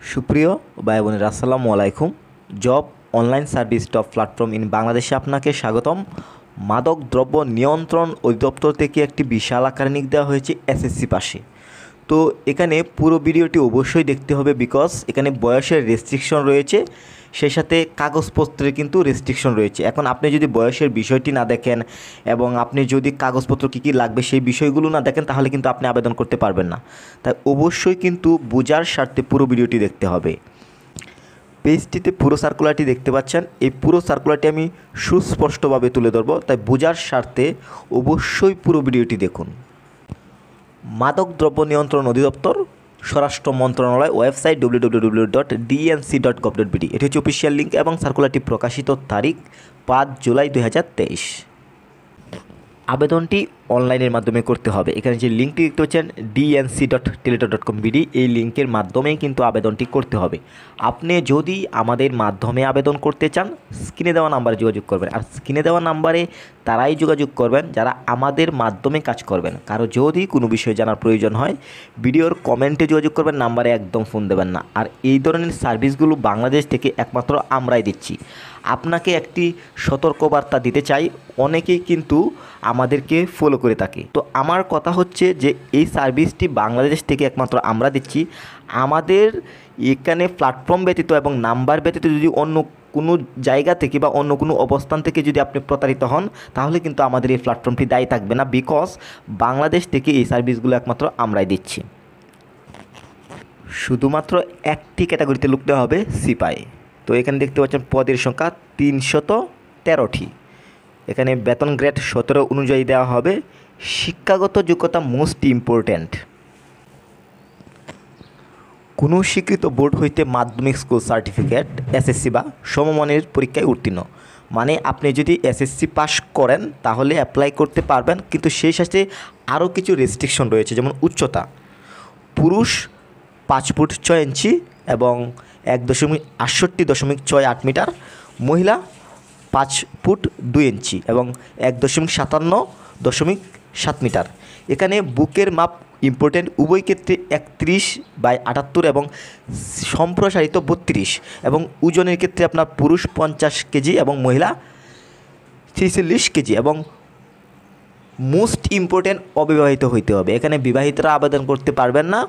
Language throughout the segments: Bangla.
সুপ্রিয় ভাই বোনেরা, আসসালামু আলাইকুম। Job online service top platform in বাংলাদেশে আপনাকে স্বাগতম। মাদক দ্রব্য নিয়ন্ত্রণ অধিদপ্তর থেকে একটি বিশাল আকারে নিক দেওয়া হয়েছে এসএসসি পাশে। তো এখানে পুরো ভিডিওটি অবশ্যই দেখতে হবে, বিকজ এখানে বয়সের রেস্ট্রিকশন রয়েছে, সেই সাথে কাগজপত্রের কিন্তু রেস্ট্রিকশন রয়েছে। এখন আপনি যদি বয়সের বিষয়টি না দেখেন এবং আপনি যদি কাগজপত্র কী কী লাগবে সেই বিষয়গুলো না দেখেন, তাহলে কিন্তু আপনি আবেদন করতে পারবেন না। তাই অবশ্যই কিন্তু বোঝার স্বার্থে পুরো ভিডিওটি দেখতে হবে। পেজটিতে পুরো সার্কুলারটি দেখতে পাচ্ছেন। এই পুরো সার্কুলারটি আমি সুস্পষ্টভাবে তুলে ধরবো, তাই বোঝার স্বার্থে অবশ্যই পুরো ভিডিওটি দেখুন। মাদক দ্রব্য নিয়ন্ত্রণ অধিদপ্তর, স্বরাষ্ট্র মন্ত্রণালয়, ওয়েবসাইট www.dnc.gov.bd। এটি হচ্ছে অফিসিয়াল লিঙ্ক এবং সার্কুলারটি প্রকাশিত তারিখ 5 জুলাই 2023। আবেদনটি অনলাইনের মাধ্যমে করতে হবে। এখানে যে লিঙ্কটি দেখতে পাচ্ছেন dnc.teletor.com.bd, এই লিঙ্কের মাধ্যমেই কিন্তু আবেদনটি করতে হবে। আপনি যদি আমাদের মাধ্যমে আবেদন করতে চান, স্ক্রিনে দেওয়া নাম্বারে যোগাযোগ করবেন। আর স্ক্রিনে দেওয়া নাম্বারে তারাই যোগাযোগ করবেন যারা আমাদের মাধ্যমে কাজ করবেন। কারো যদি কোনো বিষয় জানার প্রয়োজন হয়, ভিডিওর কমেন্টে যোগাযোগ করবেন, নাম্বারে একদম ফোন দেবেন না। আর এই ধরনের সার্ভিসগুলো বাংলাদেশ থেকে একমাত্র আমরাই দিচ্ছি। আপনাকে একটি সতর্কবার্তা দিতে চাই, অনেকেই কিন্তু আমাদেরকে ফলো করে থাকে। তো আমার কথা হচ্ছে যে এই সার্ভিসটি বাংলাদেশ থেকে একমাত্র আমরা দিচ্ছি। আমাদের এখানে প্ল্যাটফর্ম ব্যতীত এবং নাম্বার ব্যতীত যদি অন্য কোনো জায়গা থেকে বা অন্য কোনো অবস্থান থেকে যদি আপনি প্রতারিত হন, তাহলে কিন্তু আমাদের এই প্ল্যাটফর্মটি দায়ী থাকবে না, বিকজ বাংলাদেশ থেকে এই সার্ভিসগুলো একমাত্র আমরাই দিচ্ছি। শুধুমাত্র একটি ক্যাটাগরিতে লুকতে হবে, সিপাহি। তো এখানে দেখতে পাচ্ছেন পদের সংখ্যা 313টি। এখানে বেতন গ্রেড 17 অনুযায়ী দেওয়া হবে। শিক্ষাগত যোগ্যতা মোস্ট ইম্পর্ট্যান্ট। কোনো স্বীকৃত বোর্ড হইতে মাধ্যমিক স্কুল সার্টিফিকেট, এসএসসি বা সমমানের পরীক্ষায় উত্তীর্ণ। মানে আপনি যদি এসএসসি পাস করেন তাহলে অ্যাপ্লাই করতে পারবেন, কিন্তু সেই সাথে আরও কিছু রেস্ট্রিকশন রয়েছে। যেমন উচ্চতা, পুরুষ 5 ফুট 6 ইঞ্চি এবং 1.68.68 মিটার, মহিলা 5 ফুট 2 ইঞ্চি এবং 1.57.7 মিটার। এখানে বুকের মাপ ইম্পর্টেন্ট, উভয় ক্ষেত্রে 31/78 এবং সম্প্রসারিত 32, এবং ওজনের ক্ষেত্রে আপনার পুরুষ 50 কেজি এবং মহিলা 46 কেজি, এবং মোস্ট ইম্পর্টেন্ট অবিবাহিত হইতে হবে। এখানে বিবাহিতরা আবেদন করতে পারবেন না,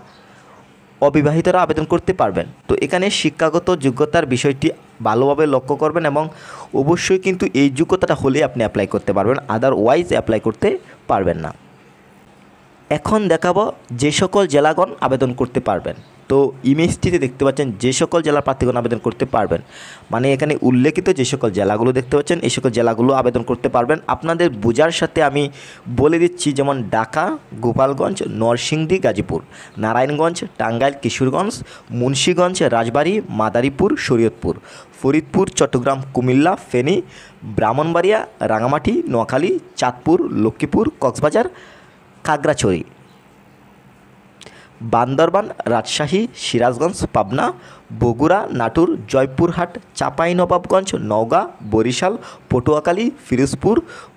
অবিবাহিতরা আবেদন করতে পারবেন। তো এখানে শিক্ষাগত যোগ্যতার বিষয়টি ভালোভাবে লক্ষ্য করবেন এবং অবশ্যই কিন্তু এই যোগ্যতাটা হলে আপনি অ্যাপ্লাই করতে পারবেন, আদারওয়াইজ অ্যাপ্লাই করতে পারবেন না। এখন দেখাবো যে সকল জেলাগণ আবেদন করতে পারবেন। তো ইমেজটিতে দেখতে পাচ্ছেন যে সকল জেলার প্রার্থীগণ আবেদন করতে পারবেন, মানে এখানে উল্লেখিত যে সকল জেলাগুলো দেখতে পাচ্ছেন এই সকল জেলাগুলো আবেদন করতে পারবেন। আপনাদের বোঝার সাথে আমি বলে দিচ্ছি, যেমন ঢাকা, গোপালগঞ্জ, নরসিংদী, গাজীপুর, নারায়ণগঞ্জ, টাঙ্গাইল, কিশোরগঞ্জ, মুন্সিগঞ্জ, রাজবাড়ী, মাদারীপুর, শরীয়তপুর, ফরিদপুর, চট্টগ্রাম, কুমিল্লা, ফেনী, ব্রাহ্মণবাড়িয়া, রাঙামাটি, নোয়াখালী, চাঁদপুর, লক্ষ্মীপুর, কক্সবাজার, খাগড়াছড়ি, বান্দরবান, রাজশাহী, সিরাজগঞ্জ, পাবনা, বগুড়া, নাটোর, জয়পুরহাট, চাঁপাইনবাবগঞ্জ, নওগাঁ, বরিশাল, পটুয়াখালী, ফিরোজপুর,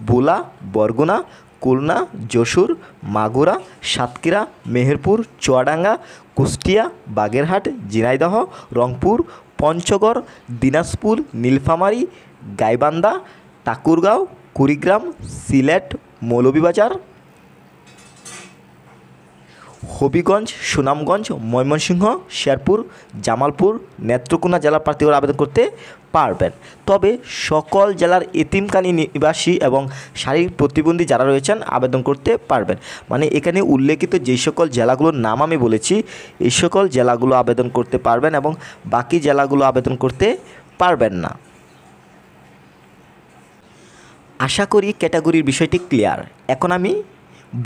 ভোলা, বরগুনা, খুলনা, যশোর, মাগুরা, সাতক্ষীরা, মেহেরপুর, চুয়াডাঙ্গা, কুষ্টিয়া, বাগেরহাট, ঝিনাইদহ, রংপুর, পঞ্চগড়, দিনাজপুর, নীলফামারী, গাইবান্ধা, ঠাকুরগাঁও, কুড়িগ্রাম, সিলেট, মৌলভীবাজার, হবিগঞ্জ, সুনামগঞ্জ, ময়মনসিংহ, শেরপুর, জামালপুর, নেত্রকোনা জেলার প্রার্থীরা আবেদন করতে পারবেন। তবে সকল জেলার এতিমখানী নিবাসী এবং শারীরিক প্রতিবন্ধী যারা রয়েছেন আবেদন করতে পারবেন। মানে এখানে উল্লেখিত যে সকল জেলাগুলোর নাম আমি বলেছি এই সকল জেলাগুলো আবেদন করতে পারবেন এবং বাকি জেলাগুলো আবেদন করতে পারবেন না। আশা করি ক্যাটাগরির বিষয়টি ক্লিয়ার। এখন আমি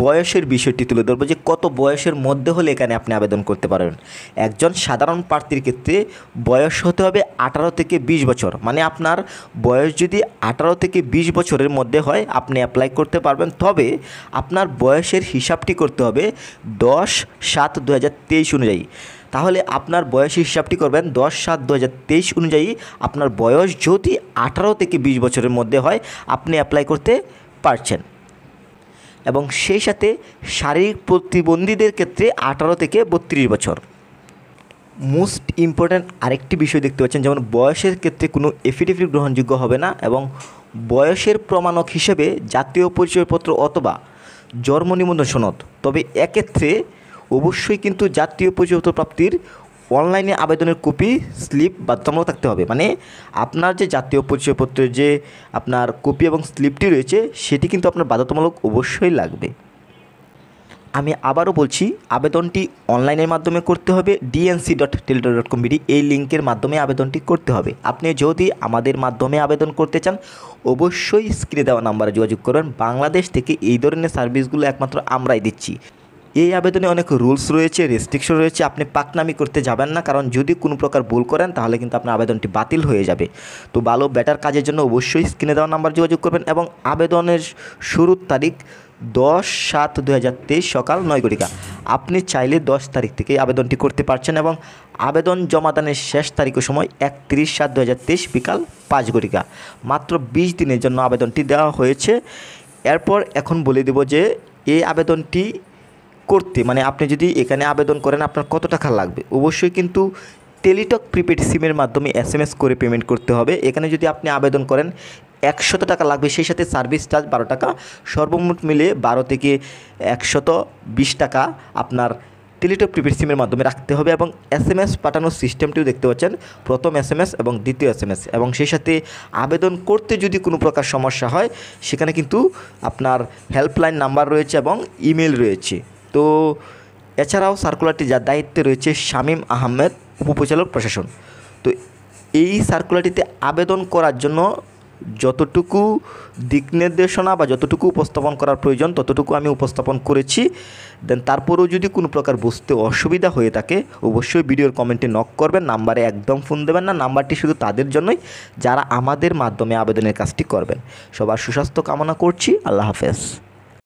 বয়সের বিষয়টি তুলে ধরবো যে কত বয়সের মধ্যে হলে এখানে আপনি আবেদন করতে পারবেন। একজন সাধারণ প্রার্থীর ক্ষেত্রে বয়স হতে হবে 18 থেকে 20 বছর। মানে আপনার বয়স যদি 18 থেকে 20 বছরের মধ্যে হয় আপনি অ্যাপ্লাই করতে পারবেন। তবে আপনার বয়সের হিসাবটি করতে হবে 10/7/2023 অনুযায়ী। তাহলে আপনার বয়সের হিসাবটি করবেন 10/7/2023 অনুযায়ী। আপনার বয়স যদি 18 থেকে 20 বছরের মধ্যে হয় আপনি অ্যাপ্লাই করতে পারছেন। এবং সেই সাথে শারীরিক প্রতিবন্ধীদের ক্ষেত্রে 18 থেকে 32 বছর। মোস্ট ইম্পর্ট্যান্ট আরেকটি বিষয় দেখতে পাচ্ছেন, যেমন বয়সের ক্ষেত্রে কোনো এফিডেভিট গ্রহণযোগ্য হবে না এবং বয়সের প্রমাণক হিসেবে জাতীয় পরিচয়পত্র অথবা জন্ম নিবন্ধন সনদ। তবে এক্ষেত্রে অবশ্যই কিন্তু জাতীয় পরিচয়পত্র প্রাপ্তির অনলাইনে আবেদনের কপি স্লিপ বাধ্যতামূলক থাকতে হবে। মানে আপনার যে জাতীয় পরিচয়পত্রের যে আপনার কপি এবং স্লিপটি রয়েছে সেটি কিন্তু আপনার বাধ্যতামূলক অবশ্যই লাগবে। আমি আবারও বলছি, আবেদনটি অনলাইনের মাধ্যমে করতে হবে। dnc.teletor.com.bd এই লিঙ্কের মাধ্যমে আবেদনটি করতে হবে। আপনি যদি আমাদের মাধ্যমে আবেদন করতে চান অবশ্যই স্ক্রিনে দেওয়া নাম্বারে যোগাযোগ করবেন। বাংলাদেশ থেকে এই ধরনের সার্ভিসগুলো একমাত্র আমরাই দিচ্ছি। এই আবেদনে অনেক রুলস রয়েছে, রেস্ট্রিকশন রয়েছে। আপনি পাকনামি করতে যাবেন না, কারণ যদি কোনো প্রকার ভুল করেন তাহলে কিন্তু আপনার আবেদনটি বাতিল হয়ে যাবে। তো ভালো বেটার কাজের জন্য অবশ্যই স্ক্রিনে দেওয়া নাম্বার যোগাযোগ করবেন এবং আবেদনের শুরুর তারিখ 10/7/2023 সকাল 9 ঘটিকা। আপনি চাইলে 10 তারিখ থেকে আবেদনটি করতে পারছেন এবং আবেদন জমাদানের শেষ তারিখ ও সময় 31/7/2023 বিকাল 5 ঘটিকা। মাত্র 20 দিনের জন্য আবেদনটি দেওয়া হয়েছে। এরপর এখন বলে দেব যে এই আবেদনটি করতে, মানে আপনি যদি এখানে আবেদন করেন আপনার কত টাকা লাগবে। অবশ্যই কিন্তু টেলিটক প্রিপেড সিমের মাধ্যমে SMS করে পেমেন্ট করতে হবে। এখানে যদি আপনি আবেদন করেন 100 টাকা লাগবে, সেই সাথে সার্ভিস চার্জ 12 টাকা, সর্বমোট মিলে 12 থেকে 120 টাকা আপনার টেলিটক প্রিপেড সিমের মাধ্যমে রাখতে হবে। এবং SMS পাঠানোর সিস্টেমটিও দেখতে পাচ্ছেন, প্রথম SMS এবং দ্বিতীয় SMS। এবং সেই সাথে আবেদন করতে যদি কোনো প্রকার সমস্যা হয় সেখানে কিন্তু আপনার হেল্পলাইন নাম্বার রয়েছে এবং ইমেল রয়েছে। তো এছাড়াও সার্কুলারটি যার দায়িত্বে রয়েছে শামীম আহমেদ, উপপরিচালক প্রশাসন। তো এই সার্কুলারটিতে আবেদন করার জন্য যতটুকু দিক নির্দেশনা বা যতটুকু উপস্থাপন করার প্রয়োজন ততটুকু আমি উপস্থাপন করেছি। দেন তারপরেও যদি কোনো প্রকার বুঝতে অসুবিধা হয়ে থাকে অবশ্যই ভিডিওর কমেন্টে নক করবেন। নাম্বারে একদম ফোন দেবেন না, নাম্বারটি শুধু তাদের জন্যই যারা আমাদের মাধ্যমে আবেদনের কাজটি করবেন। সবার সুস্বাস্থ্য কামনা করছি। আল্লাহ হাফেজ।